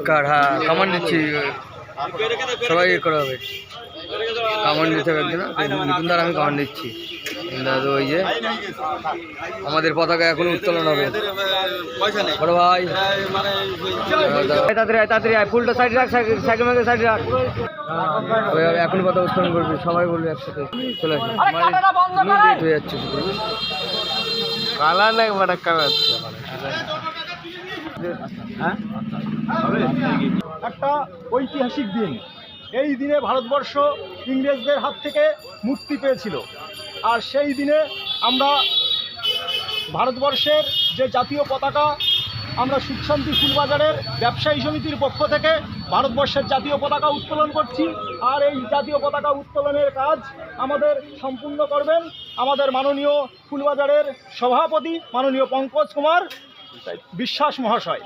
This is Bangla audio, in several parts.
কাড়া কামান দিচ্ছি সবাই করা হবে। কামান দিতে হবে একজন, নিকুনদার আমি কামান দিচ্ছি। দাদু ওই যে আমাদের পতাকা এখনো উত্তোলন হবে। বড় ভাই তাড়াতাড়ি আয়, ফুলটা সাইড রাখ, সাইকেল মাইকেল সাইড রাখ। এখন পতাকা উত্তোলন করবি, সবাই বলবে একসাথে চলে আসবে। লেট হয়ে যাচ্ছে কালা নাই বড় কালা একটা ঐতিহাসিক দিন। এই দিনে ভারতবর্ষ ইংরেজদের হাত থেকে মুক্তি পেয়েছিল। আর সেই দিনে আমরা ভারতবর্ষের যে জাতীয় পতাকা, আমরা সুখ শান্তি ফুলবাজারের ব্যবসায়ী সমিতির পক্ষ থেকে ভারতবর্ষের জাতীয় পতাকা উত্তোলন করছি। আর এই জাতীয় পতাকা উত্তোলনের কাজ আমাদের সম্পূর্ণ করবেন আমাদের মাননীয় ফুলবাজারের সভাপতি মাননীয় পঙ্কজ কুমার বিশ্বাস মহাশয়।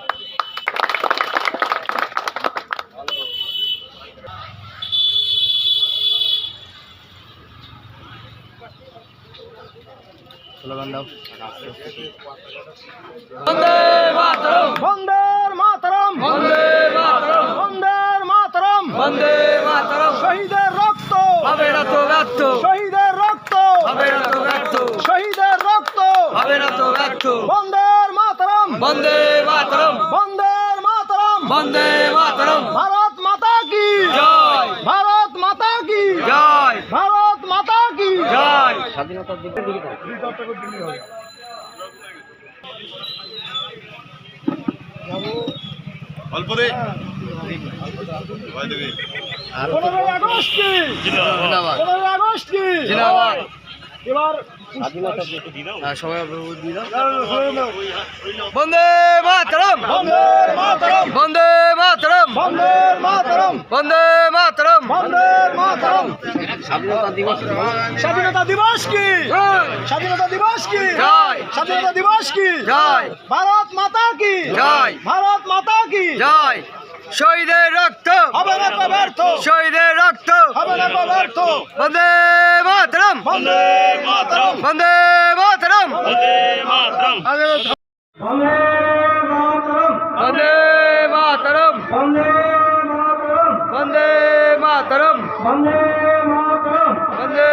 বন্দে মাতরম, বন্দে মাতরম, বন্দে মাতরম, বন্দে মাতরম, বন্দে মাতরম। শহীদের রক্ত হবে না তো ব্যর্থ, শহীদের রক্ত হবে না তো ব্যর্থ, শহীদের রক্ত হবে না তো ব্যর্থ। বন্দে মাতরম, বন্দে মাতরম, বন্দে মাতরম, বন্দে মাতরম। ভারত মাতা কি জয়, ভারত মাতা কি জয়, ভারত মাতা কি জয়। স্বাধীনতার দিকে অল্প দে 15 আগস্ট কি জিন্দাবাদ, 15 আগস্ট কি জিন্দাবাদ। এবার সবাই দিয়ে দাও। বন্দে মাতরম, বন্দে মাতরম, বন্দে মাতরম, বন্দে মাতরম, বন্দে মাতরম। বন্দে মাতরম। স্বাধীনতা দিবস স্বাধীনতা দিবস কি জয়, স্বাধীনতা দিবস কি জয়, স্বাধীনতা দিবস কি জয়, ভারত মাতা কি জয়, ভারত মাতা কি জয়। শহীদের রক্ত হবে না কো ব্যর্থ, শহীদের রক্ত হবে না কো ব্যর্থ। বন্দে মাতরম, বন্দে মাতরম, বন্দে মাতরম, বন্দে মাতরম। বন্দে মাতরম, বন্দে মাতরম, বন্দে মাতরম, বন্দে মাতরম, বন্দে মাতরম। বন্দে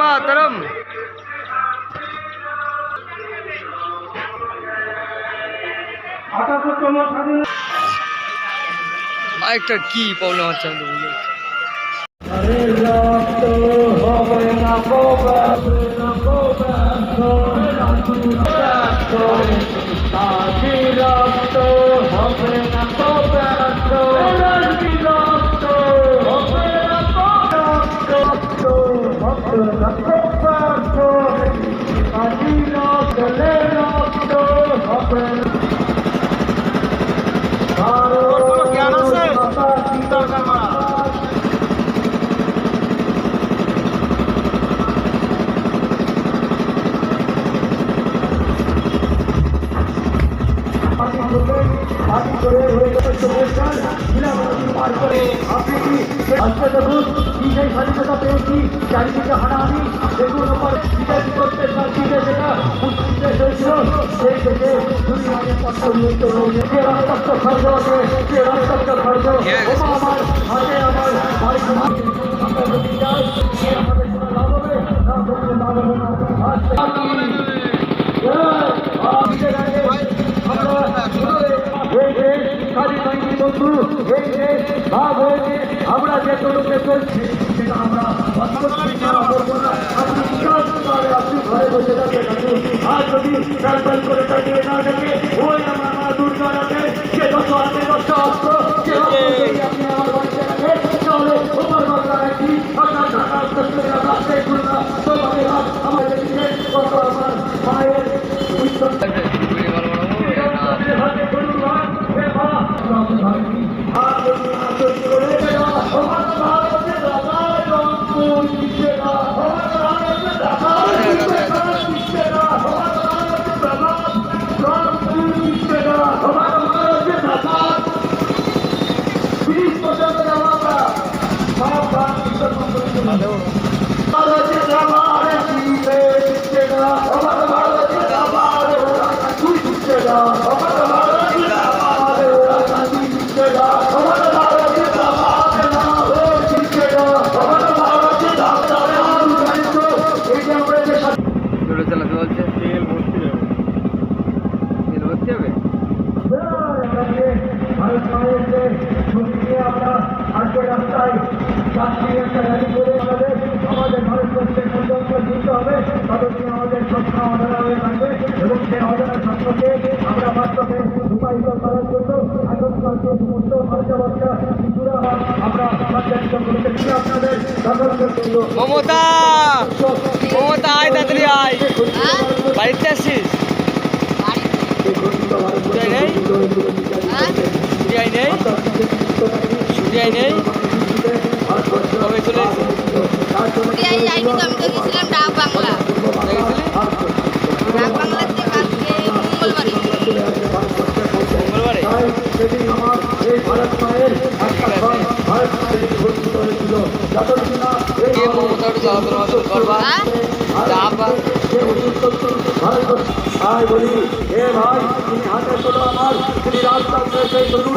মাতরম। আটাত্তরতম স্বাধীনতা মাইকটা কি প্রবলেম হচ্ছে আমি তো বুঝতে পারছি। রক্ত হবে না কো ব্যর্থ, আদি রক্ত হবে না কো ব্যর্থ, রক্ত হবে না কো ব্যর্থ, রক্ত হবে না কো ব্যর্থ, আদি রক্ত হবে না। জ্ঞান আছে দরকার মারা স্বাধীনতা পেয়েছি চারিদিকে হানাহানি দেখুন ওপর বিদেশ করতে বিদেশ হয়েছিল সেই থেকে দুনিয়াকে কষ্ট নিয়ন্ত্র রয়েছে যে রক্ত খরচ আছে যে রক্ত খরচ আমার হাতে আমার বাড়ি আমরা যদি যাই আমাদের কোনো লাভ হবে না কোনো লাভ হবে না। আমরা যে তরুণে চলছি সেটা আমরা করবো না। আপনি আপনি ঘরে বসে থাকবেন আর যদি ট্রান্সফার করে থাকিয়ে না থাকে ওই আমার দুর্গা রাখে সে 10 হাতে 10 অস্ত্র সে আপনি আমার বাড়িতে রাখে তাহলে ওপর বাংলা রাখি আপনার ঢাকা রাস্তায় খুলনা তোমাদের আমাদের কত আমার মায়ের টোটো চালাতে বলছে তেল ভরতে হবে ভারত মায়ের যে ছবি নিয়ে আমরা আজকে রাস্তায় যাচ্ছি একটা র্যালি করে আমাদের ভারতবর্ষের পর্যন্ত যুক্ত হবে ততদিন আমাদের স্বপ্ন অজানা হয়ে থাকবে এবং সেই অজানা স্বপ্নকে আমরা বাস্তবে রূপায়িত করার জন্য এখনকার যে সমস্ত ভারতবর্ষা শিশুরা আমরা সঞ্চালিত করতেছি আপনাদের সকলকে জন্য মমতা আয় তাড়াতাড়ি আয় বাড়িতে আসছিস ছুটি নেই কবে চলে যাইনি তো, আমি তো গেছিলাম ডাক বাংলা। ডাক বাংলাতে কালকে মঙ্গলবারে। সেদিন আমার এই ভারত মায়ের একটা ভারত মায়ের ঘোষিত হয়েছিল যতদিন না এই কে মমতা চালাতে করবা যাবা ভাই বলি এ ভাই তুমি হাতে তোলো আমার তিনি রাস্তার সেই তরুণ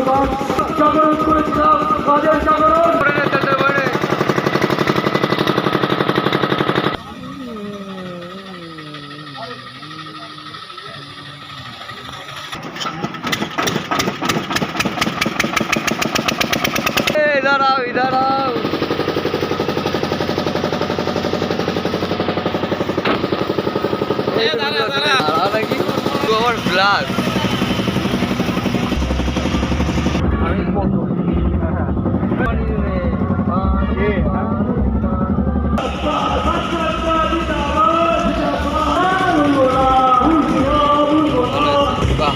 জাগরণ করেছিলাম কাজের জাগরণ দাঁড়াও দাঁড়াও দাঁড়াও নাকি তো আমার গ্লাস আমি কত বাহ